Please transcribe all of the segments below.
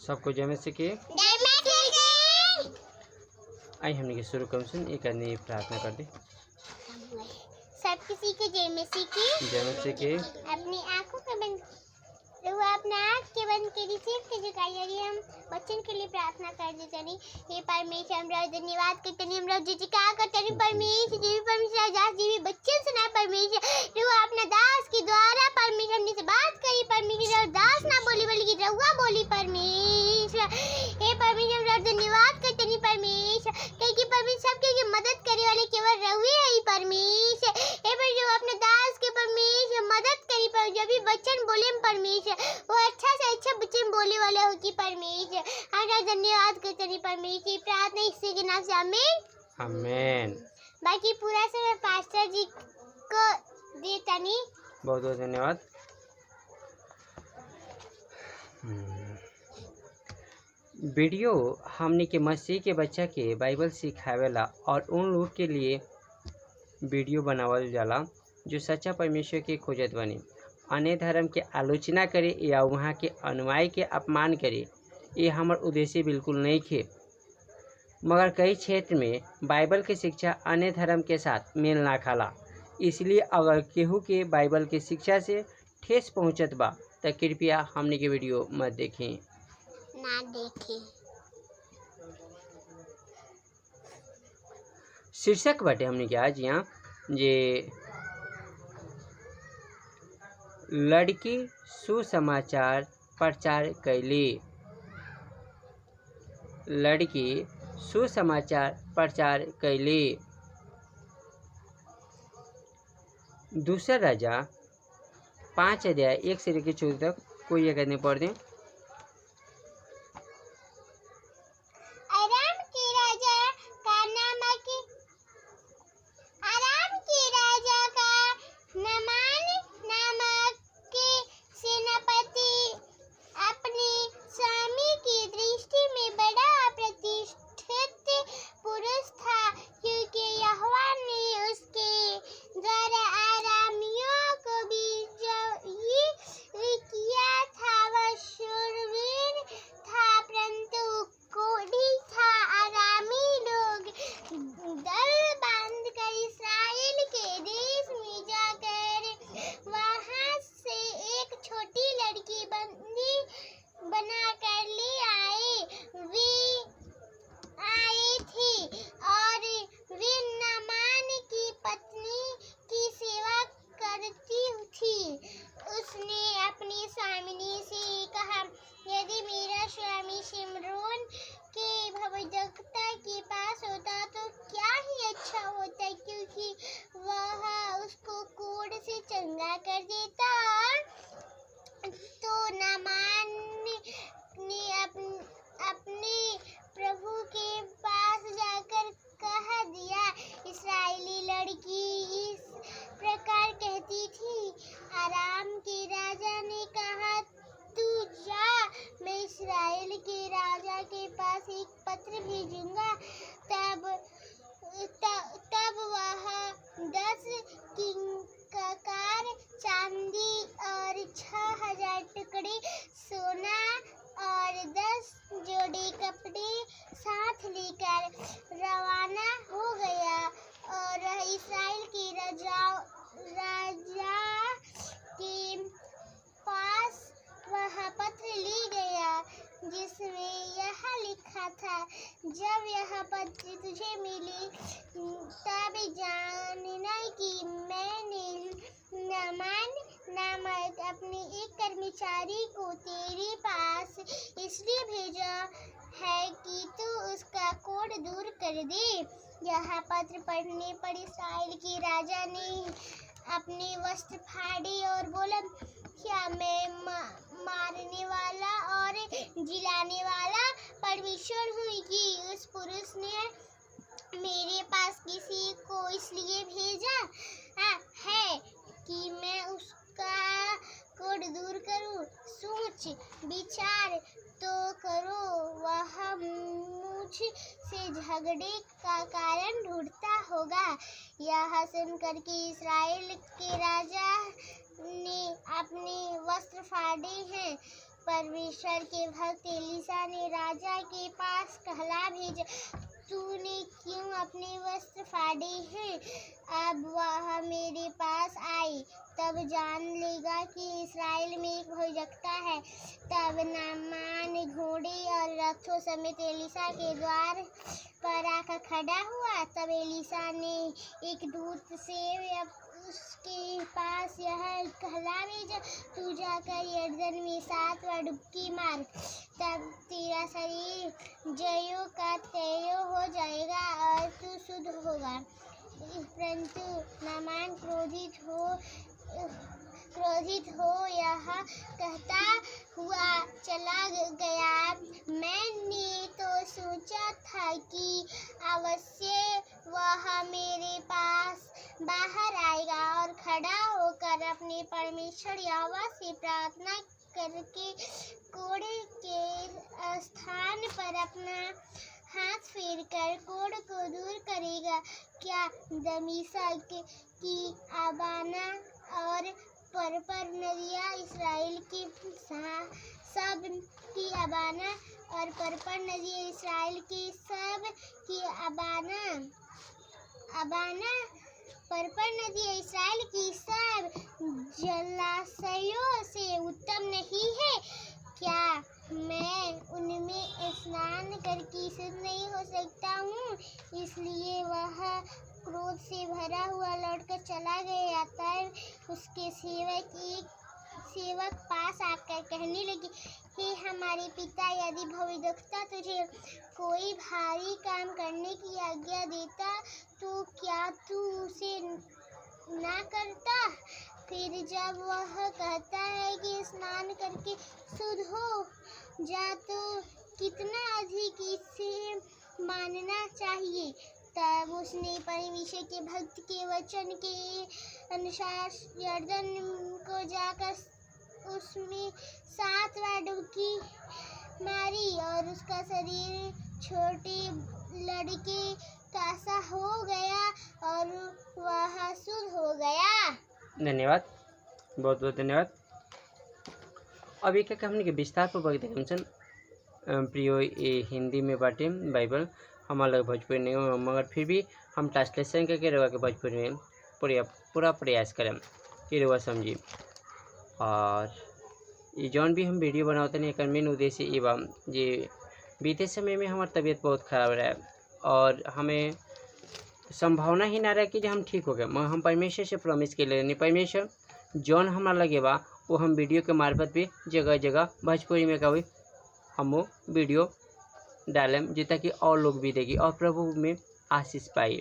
सबको जय मसीह की। आई हमने के शुरू कम सुन एक आदमी प्रार्थना कर दी। सब किसी के जय मसीह की। जय मसीह की। अपनी आंखों के बंद अपना आँख के बंद करी सिर्फ के झुकाइए। हम बच्चन के लिए प्रार्थना कर देते नहीं। हे परमेश्वर हम रोज धन्यवाद करते नहीं। हम रोज जी का करते नहीं परमेश्वर जी परमेश्वर दास जी भी बच्चन सुना परमेश्वर जो अपना दास के द्वारा परमेश्वर हमने से बात करी परमेश्वर दास ना बोली बल्कि रहुआ बोली परमेश्वर। हे परमेश्वर हम रोज धन्यवाद करते नहीं परमेश्वर क्योंकि परमेश्वर सबके मदद करे वाले केवल रहुए ही परमेश्वर। हे परमेश्वर अपने दास के परमेश्वर मदद करी पर जब भी बच्चन बोले परमेश्वर वो अच्छा से अच्छा बच्चन बोले वाले हो कि परमेश्वर हम धन्यवाद करते नहीं परमेश्वर। प्रार्थना इसी के नाम से आमीन आमीन। बाकी पूरा समय पास्टर जी को देता नहीं। बहुत बहुत धन्यवाद। वीडियो हमने के मसीह के बच्चा के बाइबल सिखावेला और उन लोग के लिए वीडियो बनावल जाला जो सच्चा परमेश्वर के खोजत बनी। अन्य धर्म के आलोचना करे या वहाँ के अनुयायी के अपमान करे ये हमार उद्देश्य बिल्कुल नहीं थे। मगर कई क्षेत्र में बाइबल के शिक्षा अन्य धर्म के साथ मेल ना खाला। इसलिए अगर केहू के बाइबल के शिक्षा से ठेस पहुँचत बा तो कृपया हमने के वीडियो मत देखें ना देखें। शीर्षक बाटे हमने के आज यहाँ जे लड़की सुसमाचार प्रचार कैली। लड़की सुसमाचार प्रचार कैली। दूसरा राजा 5 अध्याय 1 से लेकर 14 तक कोई एक आदमी पढ़ दें। तब वह 10 किंककार चांदी और 6000 टुकड़े सोना और 10 जोड़ी कपड़े साथ लेकर रवाना हो गया और इस्राएल के राजा के पास वह पत्र ले गया जिसमें यह लिखा था, जब यह पत्र तुझे मिले तब जानना कि मैंने नामान नामक अपने एक कर्मचारी को तेरे पास इसलिए भेजा है कि तू उसका कोढ़ दूर कर दे। यह पत्र पढ़ने पर इस्राएल के राजा ने अपने वस्त्र फाड़े और बोला, क्या मैं मारने वाला और जिलाने वाला परमेश्वर हूँ कि उस पुरुष ने मेरे पास किसी को इसलिए भेजा है कि मैं उसका कोढ़ दूर करूँ। सोच विचार तो करो, वह मुझसे झगड़े का कारण ढूंढता होगा। यह सुनकर के इस्राएल के राजा ने अपने वस्त्र फाड़े हैं परमेश्वर के भक्त एलीशा ने राजा के पास कहला भेजा, तूने क्यों अपने वस्त्र फाड़े हैं? अब वह मेरे पास आए, तब जान लेगा कि इस्राएल में एक भविष्यवक्ता है। तब नामान घोड़े और रथों समेत एलीशा के द्वार पर आकर खड़ा हुआ। तब एलीशा ने एक दूत से उसके पास यह कहला भेजा, तू जाकर यरदन में 7 बार डुबकी मार, तब तेरा शरीर जयो का त्यों हो जाएगा और तू शुद्ध होगा। परंतु नामान क्रोधित हो यह कहता हुआ चला गया, मैंने तो सोचा था कि अवश्य वह मेरे पास बाहर आएगा और खड़ा होकर अपने परमेश्वर यहोवा से प्रार्थना करके कोड़े के स्थान पर अपना हाथ फेरकर कोड़ को दूर करेगा। क्या दमिश्क की अबाना और पर्पर नदियाँ इसराइल की सब की अबाना और पर्पर नदियाँ इसराइल की सब की अबाना पर्पर नदी इसराइल की सब जलाशयों से उत्तम नहीं है? क्या मैं उनमें स्नान करके शुद्ध नहीं हो सकता हूँ? इसलिए वह क्रोध से भरा हुआ लौटकर चला गया। तब उसके सेवक पास आकर कहने लगे, हे हमारे पिता, यदि भविष्यवक्ता तुझे कोई भारी काम करने की आज्ञा देता तो क्या तू उसे ना करता? फिर जब वह कहता है कि स्नान करके शुद्ध हो जा, तो कितना अधिक इसे मानना चाहिए। तब उसने परमेश्वर के भक्त के वचन के अनुसार यरदन को जाकर उसमें 7 बार डुबकी मारी और उसका शरीर छोटे लड़के का सा हो गया और वह शुद्ध हो गया। धन्यवाद, बहुत बहुत धन्यवाद। अब एक हमने के विस्तार पूर्वक देखम प्रियो ये हिंदी में बाटे बाइबल, हमारा लग भोजपुरी नहीं हो, मगर फिर भी हम ट्रांसलेशन करके रवा के भोजपुरी में पूरा प्रयास करें कि रवा समझी। और ये जौन भी हम वीडियो बनाते हैं, एक मेन उद्देश्य ये बा जे बीते समय में हमारी तबीयत बहुत ख़राब रहा और हमें संभावना ही ना रहा कि हम ठीक हो गए, मगर हम परमेश्वर से प्रॉमिस के लिए नहीं, परमेश्वर जौन हमारा लगे बा वो हम वीडियो के मार्फत भी जगह जगह भोजपुरी में कभी हम वो वीडियो डालें जितना कि और लोग भी देगी और प्रभु में आशीष पाए।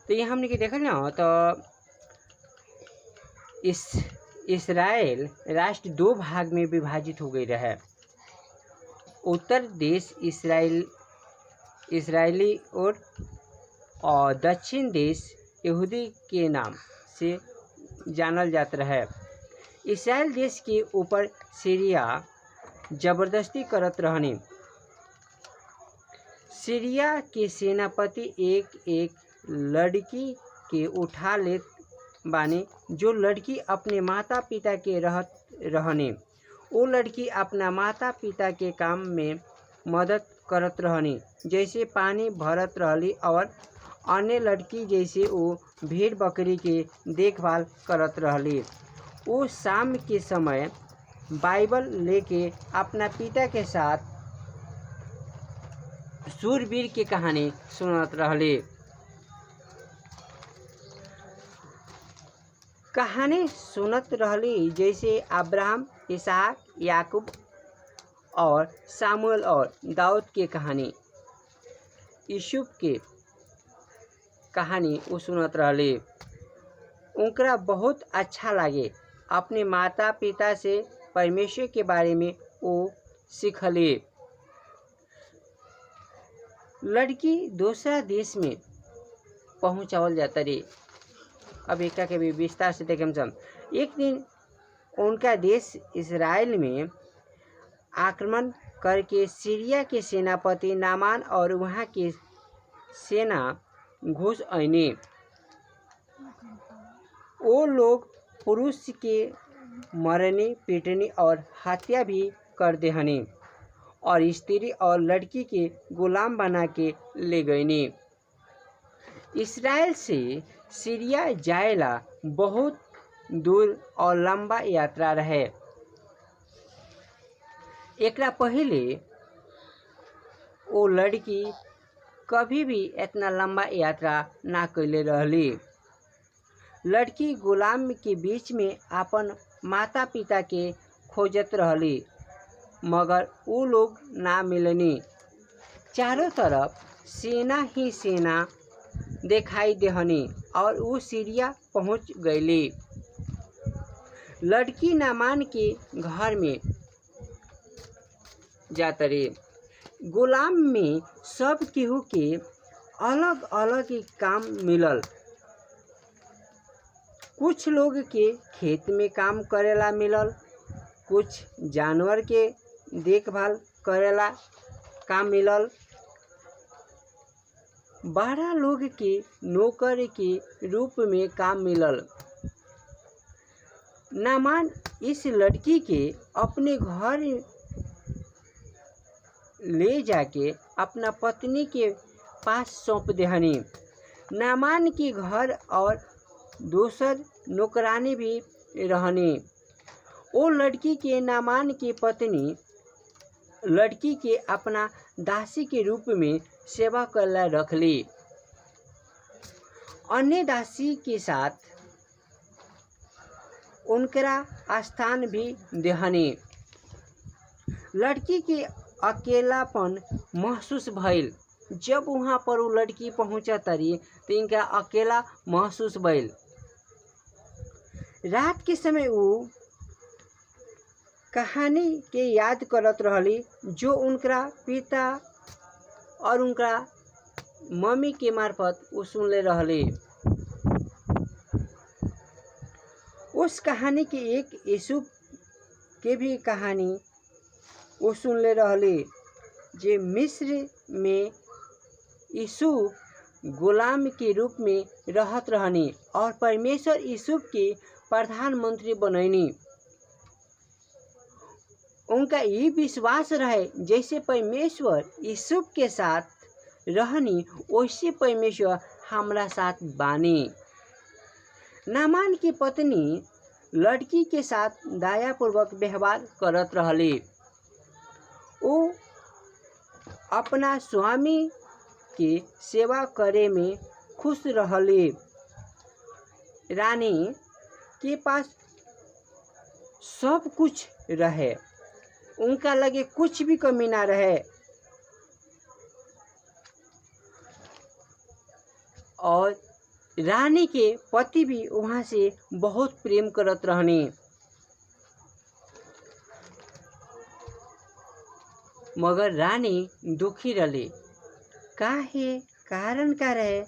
तो ये हमने कि देखा ना, तो इसराइल राष्ट्र 2 भाग में विभाजित हो गई रहा। उत्तर देश इसराइली और दक्षिण देश यहूदी के नाम से जानल जाता रहा। इसराइल देश के ऊपर सीरिया जबरदस्ती करत रहनी। सीरिया के सेनापति एक लड़की के उठा लेत बानी, जो लड़की अपने माता पिता के रहनी। वो लड़की अपना माता पिता के काम में मदद करत रहनी, जैसे पानी भरत रहली और अन्य लड़की जैसे वो भेड़ बकरी के देखभाल करत रहली। वो शाम के समय बाइबल लेके अपना पिता के साथ सूरवीर की कहानी सुनत रहली। कहानी सुनत रहली जैसे अब्राहम, इसहाक, याकूब और सामुएल और दाऊद के कहानी, यूसुफ के कहानी वो सुनत रहली। उनका बहुत अच्छा लगे। अपने माता पिता से परमेश्वर के बारे में वो सीखली। लड़की दूसरा देश में पहुँचावल जाता रही। अब एक के भी विस्तार से देखें हम। एक दिन उनका देश इस्राएल में आक्रमण करके सीरिया के सेनापति नामान और वहाँ के सेना घुस आईने। वो लोग पुरुष के मरनी पीटनी और हत्या भी कर देहनी और स्त्री और लड़की के गुलाम बना के ले गईनी। इसराइल से सीरिया जाएला बहुत दूर और लंबा यात्रा रहे। एकरा पहले वो लड़की कभी भी इतना लंबा यात्रा ना कैले रहली। लड़की गुलाम के बीच में अपन माता पिता के खोजत रहली, मगर वो लोग ना मिलनी। चारों तरफ सेना ही सेना दिखाई देहनी और वो सीरिया पहुंच गईली। लड़की नामान के घर में जातरी। गुलाम में सब केहू के अलग अलग काम मिलल। कुछ लोग के खेत में काम करेला मिलल, कुछ जानवर के देखभाल करेला काम मिलल, बड़ा लोग के नौकर के रूप में काम मिलल। नामान इस लड़की के अपने घर ले जाके अपना पत्नी के पास सौंप देहनी। नामान के घर और दूसर नौकरानी भी रहनी। वो लड़की के नामान की पत्नी लड़की के अपना दासी के रूप में सेवा करला रखली। अन्य दासी के साथ उनकरा स्थान भी देहनी। लड़की के अकेलापन महसूस भइल। जब वहाँ पर वो लड़की पहुँचा तरी तो इनका अकेला महसूस भइल। रात के समय वो कहानी के याद करत रहली जो उनका पिता और उनका मम्मी के मार्फत वो सुनले रहली। उस कहानी के एक यूसुफ के भी कहानी वो सुनले रहली जे मिस्र में यूसुफ गुलाम के रूप में रहत रहनी और परमेश्वर यूसुफ के प्रधानमंत्री बनैनी। उनका ये विश्वास रहे जैसे परमेश्वर यूसुफ के साथ रहनी वैसे परमेश्वर हमारा साथ बानी। नामान की पत्नी लड़की के साथ दयापूर्वक व्यवहार करत रहली। वो अपना स्वामी की सेवा करे में खुश रहली। रानी के पास सब कुछ रहे, उनका लगे कुछ भी कमी ना रहे। और रानी के पति भी वहाँ से बहुत प्रेम करत रहनी। मगर रानी दुखी रही। काहे कारण का रहे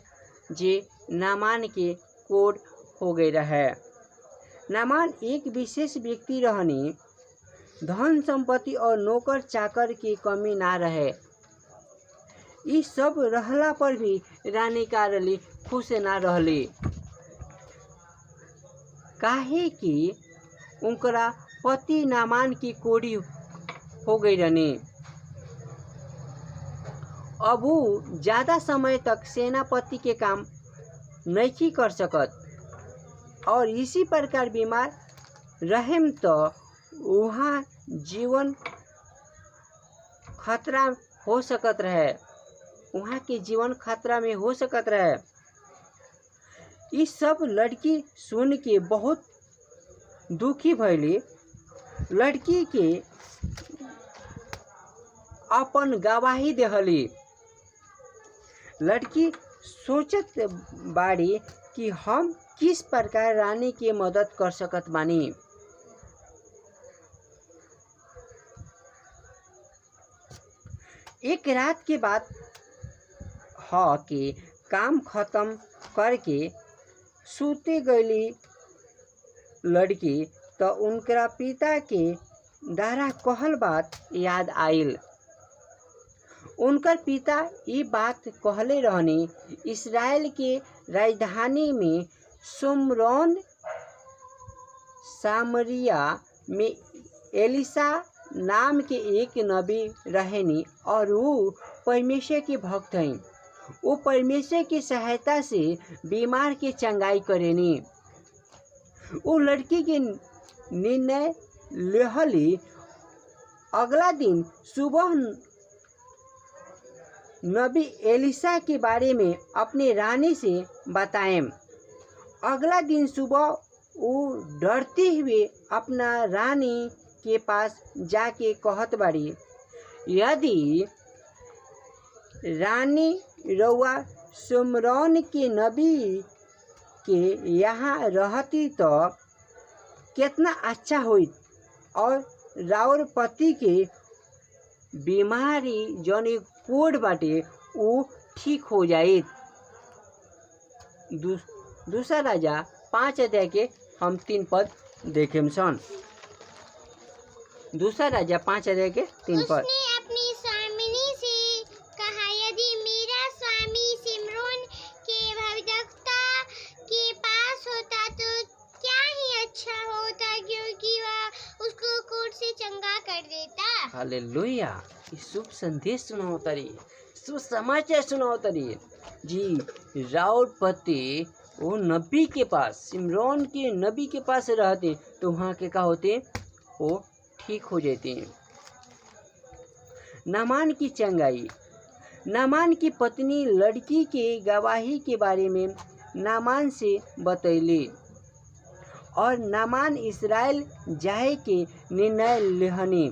जे नामान के कोड हो गई रहे। नामान एक विशेष व्यक्ति रहनी। धन संपत्ति और नौकर चाकर की कमी ना रहे। ये सब रहला पर भी रानी का रली खुश ना रहली। काहे कि उनकरा पति नामान की कोड़ी हो गई रहनी। अब वो ज़्यादा समय तक सेनापति के काम नहीं कर सकत और इसी प्रकार बीमार रहेम तो वहाँ जीवन खतरा हो सकत रहे। वहाँ के जीवन खतरा में हो सकत रहे। इस सब लड़की सुन के बहुत दुखी भइली। लड़की के अपन गवाही देहली। लड़की सोचत बाड़ी कि हम किस प्रकार रानी की मदद कर सकत बानी। एक रात के बाद कि काम खत्म करके सूते गईली लड़की तो उनका पिता के दारा कहल बात याद आइल। उनकर पिता ये बात कहले रहनी इस्राएल के राजधानी में सुमरोन सामरिया में एलिसा नाम के एक नबी रहेनी और वो परमेश्वर के भक्त हैं। वो परमेश्वर की सहायता से बीमार की चंगाई करेनी। वो लड़की के निर्णय लेहली। अगला दिन सुबह नबी एलिसा के बारे में अपने रानी से बताएं। अगला दिन सुबह वो डरते हुए अपना रानी के पास जाके कहत बाड़ी, यदि रानी रउआ सुमरौन के नबी के यहाँ रहती तो कितना अच्छा होइत और राउर पति के बीमारी जौन एक कोड बाटे वो ठीक हो जाइत। दूसरा राजा 5 अध्याय के हम 3 पद देखेम सन। दूसरा राजा 5 अध्याय के 3 पद। उसने अपनी स्वामिनी से कहा, यदि मेरा स्वामी सिमरोन के भविष्यवक्ता के पास होता तो क्या ही अच्छा होता, क्योंकि वह उसको कोर्ट से चंगा कर देता। हालेलुया। शुभ संदेश सुनाओ तरी, शुभ समाचार सुनाओ तरी जी। राउर पति वो नबी के पास, सिमरोन के नबी के पास रहते तो वहाँ के क्या होते, वो ठीक हो जाते। नामान की चंगाई। नामान की पत्नी लड़की के गवाही के बारे में नामान से बतैली और नामान इस्राएल जाए के निर्णय लेहनी।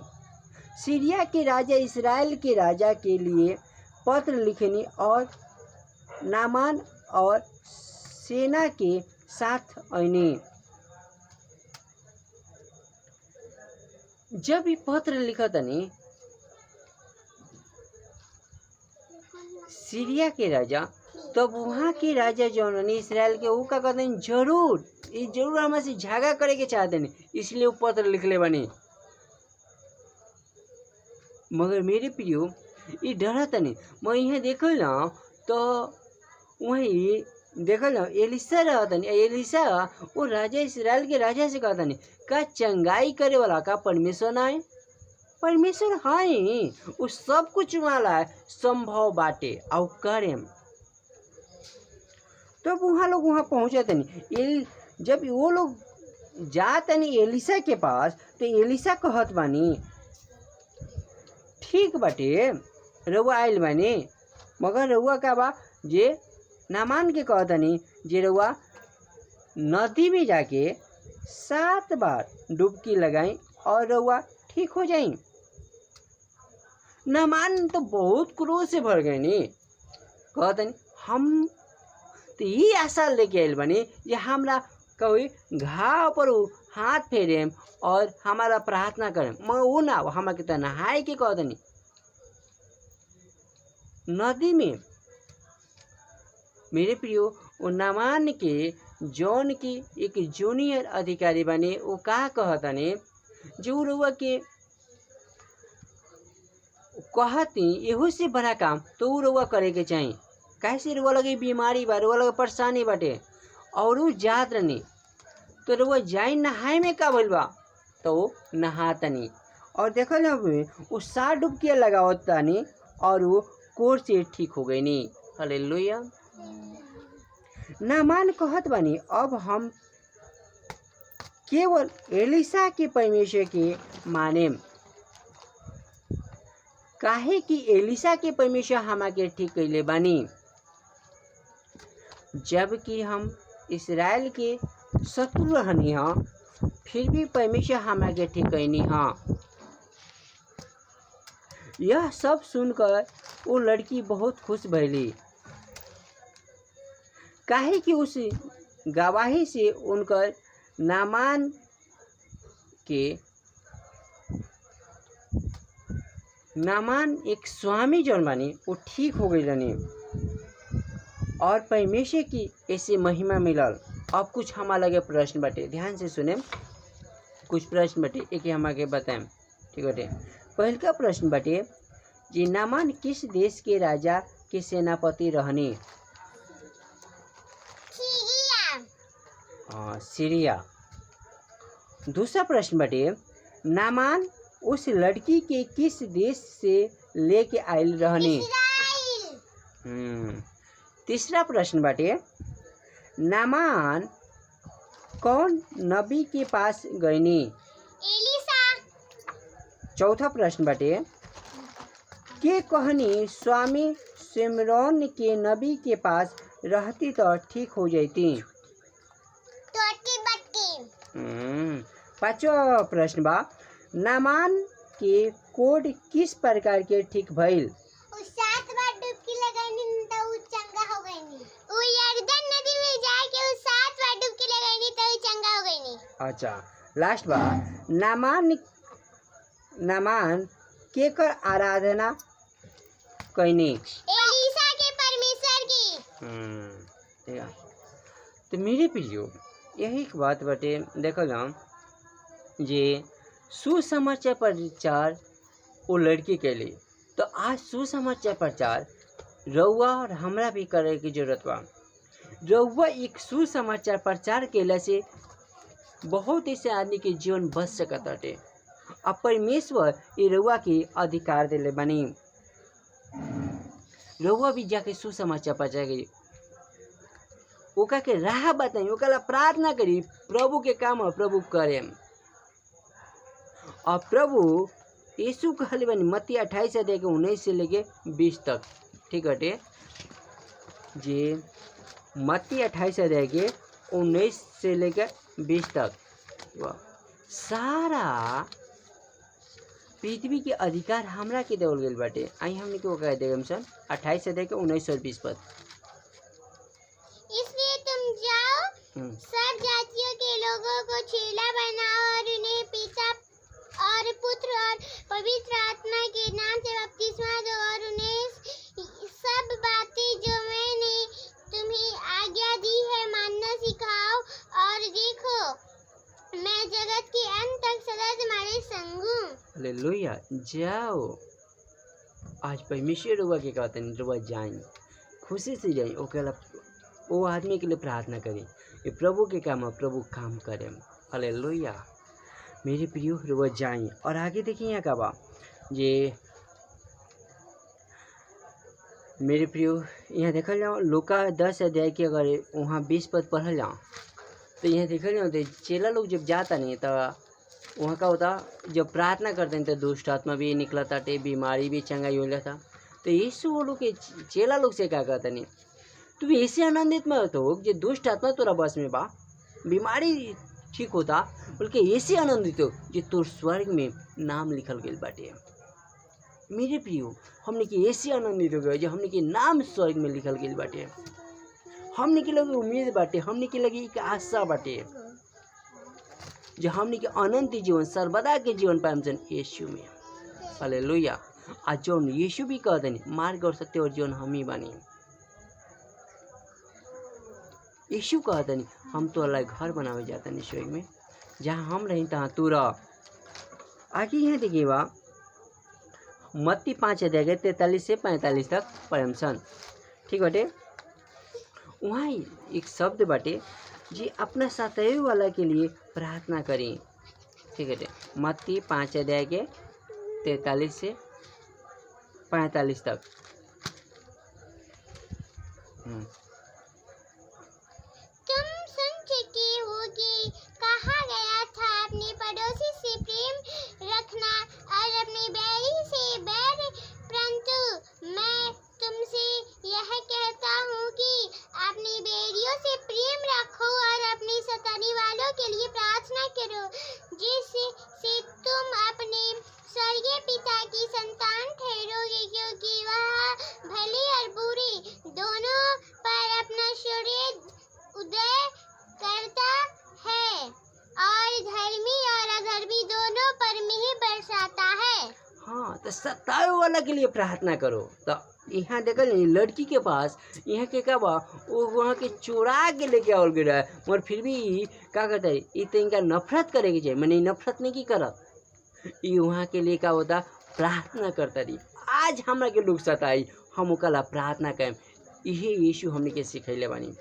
सीरिया के राजा इस्राएल के राजा के लिए पत्र लिखनी और नामान और सेना के साथ आईनी। जब ये पत्र लिखतनी सीरिया के राजा, तब वहाँ के राजा जौन इस्राएल के वो का कहते हैं, जरूर हमारे से झगड़ा करे के चाहते हैं, इसलिए वो पत्र लिखले बनी। मगर मेरे प्रियो ये डरा तनी मैं यहाँ देखल ना तो वहीं देखल ना एलिसा रहतनी। एलिसा वो राजा इस्राएल के राजा से कहतनी, का चंगाई करे वाला का परमेश्वर ना है? परमेश्वर है, वो सब कुछ वाला संभव बाटे और करेम। तब वहाँ लोग वहाँ पहुँचे तनी। जब वो लोग जातनी एलिसा के पास तो एलिसा कहत बानी, ठीक बाटे रउआ आइल बानी, मगर रउआ का बा जे नामान के कहतनी जे रउआ नदी में जाके 7 बार डुबकी लगाई और रउआ ठीक हो जाई। नामान तो बहुत क्रोध से भर गए नी। कहतनी हम तो ये आशा लेके आइल बानी जे हमरा कोई घाव पर हाथ फेरे और हमारा प्रार्थना करें। मैं वो ना हमारा कितना नहाए के कहतनी नदी में। मेरे प्रियो वो नामान के जौन की एक जूनियर अधिकारी बने, वो का कहतनी जो रुआ के कहती एहू से बड़ा काम तो वो रुआ करे के चाहिए। कैसे रुआ लगे बीमारी बा, रुआ लगे परेशानी बाटे और वो जात रहनी तो रुआ जाई नहाए में का भइल बा तो वो नहातनी और देखल वो 7 डुबकियाँ लगावत तानी और वो कोर्स से ठीक हो गई नी। हालेलुया। नामान कहत बानी, अब हम केवल एलिसा के परमेश्वर के माने, काहे कि एलिसा के परमेश्वर हमारे ठीक कैले बानी, जबकि हम इस्राएल के शत्रु रहनी हाँ, फिर भी परमेश्वर हमारे ठीक कैनी हाँ। यह सब सुनकर वो लड़की बहुत खुश भैली, काहे कि उस गवाही से उनकर नामान एक स्वामी जौन बानी वो ठीक हो गई रहनी और परमेश्वर की ऐसे महिमा मिलल। अब कुछ हमारा लगे प्रश्न बाटे, ध्यान से सुने। कुछ प्रश्न बाटे एक हमारे बताएं, ठीक बाटे। पहल का प्रश्न बाटे जी, नामान किस देश के राजा के सेनापति रहने? सीरिया। दूसरा प्रश्न बाटे, नामान उस लड़की के किस देश से लेके आयल रहनी? इस्राइल। तीसरा प्रश्न बाटे, नामान कौन नबी के पास गईनी? एलिसा। चौथा प्रश्न बाटे, के कहनी स्वामी सिमरौन के नबी के पास रहती तो ठीक हो जाती? टोटकी बटकी। पांचवा प्रश्न बा, नामान के कोड किस प्रकार के ठीक भइल? उ 7 बार डुबकी लगानी तो उ चंगा हो गईनी। उ यरदन नदी में जाके उ 7 बार डुबकी लगानी तो उ चंगा हो गईनी। अच्छा, लास्ट बा, नामान केकर आराधना कईनी? एलिसा के परमेश्वर की। ठीक है। तो मेरे प्रियो यही एक बात बाटे, देखल जाम जे सुसमाचार प्रचार वो लड़की के लिए, तो आज सुसमाचार प्रचार रउआ और हमरा भी करे की जरूरत बा। रउआ एक सुसमाचार प्रचार केला से बहुत ऐसे आदमी के जीवन बच सकत बाटे। अब परमेश्वर ये रउआ के अधिकार देले बनी, रउआ भी जाके सुसमाचार प्रचार करी, ओका के राह बताई, ओकरा प्रार्थना करी, प्रभु के काम प्रभु करे। और प्रभु यीशु कहले बनी मत्ती 28 अध्याय के 19 से लेके 20 तक, ठीक हटे, जे मत्ती 28 अध्याय के 19 से लेकर 20 तक सारा पृथ्वी के अधिकार हमरा के देवल गेल बाटे। आई हमने को कह देगम सन 28 अध्याय के 19 और 20 पद। इसलिए तुम जाओ, सब जातियों के लोगों को चेला बनाओ और उन्हें पिता और पुत्र और पवित्र आत्मा के नाम से बपतिस्मा दो और उन्हें सब बातें जो मैंने तुम्हें आज्ञा दी है मानना सिखाओ। और देखो, मैं जगत के अंत तक सदा तुम्हारे संग हूँ। हालेलुया। जाओ, आज परमेश्वर रुआ के कहते हैं रुआ जाएं, खुशी से जाएं, ओकरा वो आदमी के लिए प्रार्थना करें, ये प्रभु के काम है, प्रभु काम करें। हालेलुया। मेरे प्रियो रुआ जाएं। और आगे देखिए यहाँ का बा जे मेरे प्रियो यहाँ देखल जाओ लूका 10 अध्याय के अगर वहाँ 20 पद पढ़ल जाओ तो यहाँ देखल जाओ तो चेला लोग जब जाता नहीं तो वहाँ का होता, जब प्रार्थना करते हैं तो दुष्ट आत्मा भी निकला था, बीमारी भी चंगाई हो जाता। तो यीशु वो लोग के चेला लोग से क्या कहता नहीं, तुम ऐसे आनंदित मत हो कि दुष्ट आत्मा तोरा बस में बा, बीमारी ठीक होता, बल्कि ऐसे आनंदित हो जो तोर स्वर्ग में नाम लिखल गई बाटे। मेरे प्रियो हमने के ऐसे आनंदित हो गए जो हमने के नाम स्वर्ग में लिखल गई बाटे, हमने के लगे उम्मीद बाटे, हमने के लगे एक आशा बाटे जो हमने के अनंत जीवन सर्वदा के जीवन पाएम सन यीशु में। हालेलुया। आज जौन यीशु भी कहते हैं मार्ग और सत्य और जीवन हम ही बानी। यीशु कहते हैं हम तो अल्लाह घर बनावे जाता नहीं स्वर्ग में, जहाँ हम रही तहाँ तू रह। आगे यहाँ देखिए बा मत्ती 5 अध्याय 43 से 45 तक पढ़म सन, ठीक बाटे। वहाँ एक शब्द बाटे जी अपना सतावे वाला के लिए प्रार्थना करें, ठीक है। मत्ती 5 अध्याय के 43 से 45 तक। तुम सुन चुके हो कि कहा गया था अपने पड़ोसी से प्रेम रखना और अपने बैरी से बैर, परंतु मैं तुमसे यह कहता हूँ कि अपने बैरियों से प्रेम रखो और अपने सताने वालों के लिए प्रार्थना करो, जिससे तुम अपने स्वर्गीय पिता की संतान ठहरोगे, क्योंकि वह भले और बुरे दोनों पर अपना सूर्य उदय करता है और धर्मी और अधर्मी दोनों पर मेघ बरसाता है। हाँ, तो सतावे वाला के लिए प्रार्थना करो। तो यहाँ देखल लड़की के पास यहाँ के का बा वो वहाँ के चोरा के लेके आवल गया है, मगर फिर भी क्या कहता है ये तो इनका नफरत करे के चाहिए, मैंने नफरत नहीं की करत, ये वहाँ के लिए का होता प्रार्थना करता रही। आज हमरा के लोग सताई, हम ओकरा प्रार्थना करें, यही यीशु हमने के सिखैले बानी।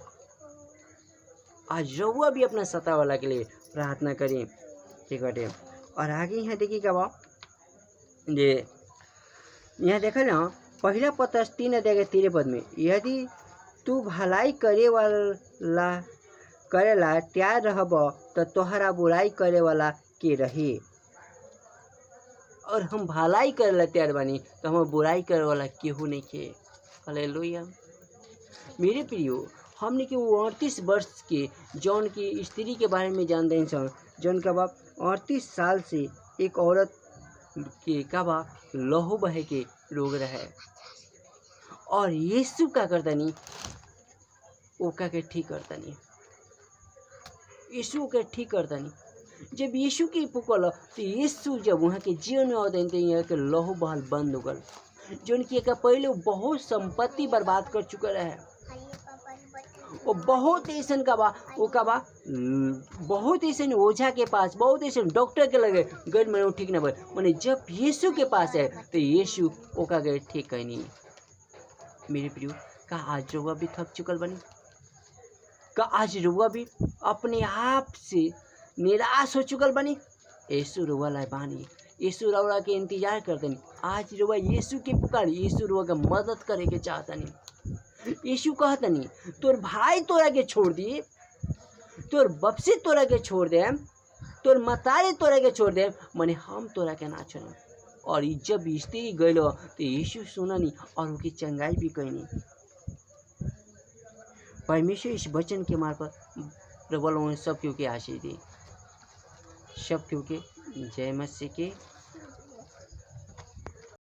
आज रउआ भी अपना सता वाला के लिए प्रार्थना करें, ठीक बाटे। और आगे यहाँ देखिए क्या बा जे यहाँ देखल ना पहला पद 3 अध्याय के 13 पद में, यदि तू भलाई करेला तैयार रहब तो तोहरा बुराई करे वाला के रही। और हम भलाई करेला तैयार बानी तो हम बुराई करे वाला केहू नहीं के। हालेलुया। मेरे प्रियो, हमने के वो 38 वर्ष के जौन की स्त्री के बारे में जानते हैं सन, जौन का बाप 38 साल से एक औरत के का बा लहू बहे के रोग रहे। और यीशु का करतनी ओका के ठीक करतनी, यीशु के ठीक करतनी। जब यीशु के पुकल तो यीशु जब वहाँ के जीवन में आवतन तो यहाँ के लहू बहल बंद हो गल। जौन की एक पहले बहुत संपत्ति बर्बाद कर चुका रहे। वो बहुत ऐसा का बा वो का बा बहुत ऐसा ओझा के पास, बहुत ऐसा डॉक्टर के लगे गैर में ठीक ना बने। मैंने जब यीशु के पास है तो यीशु ओका गए ठीक कहनी। मेरे प्रियो, का आज रुआ भी थक चुकल बनी? का आज रुआ भी अपने आप से निराश हो चुकल बनी? यीशु रुआ ला बानी, यीशु रुआ के इंतजार करतनी। आज रुआ यीशु के पुकारी, यीशु रुआ के मदद करे के चाहतनी। यीशु कहतनी तोर भाई तोरा के छोड़ दिए, तोर बपसी तोरा के छोड़ दे, तोर मतारे तोरा के छोड़ दे, मने हम तोरा के ना छोड़। और जब स्त्री गइलो तो यीशु सुननी और उनकी चंगाई भी कहनी। परमेश्वर इस वचन के मार्फत प्रबल सब क्यों के आशीष दी। सब क्यों के जय मसीह के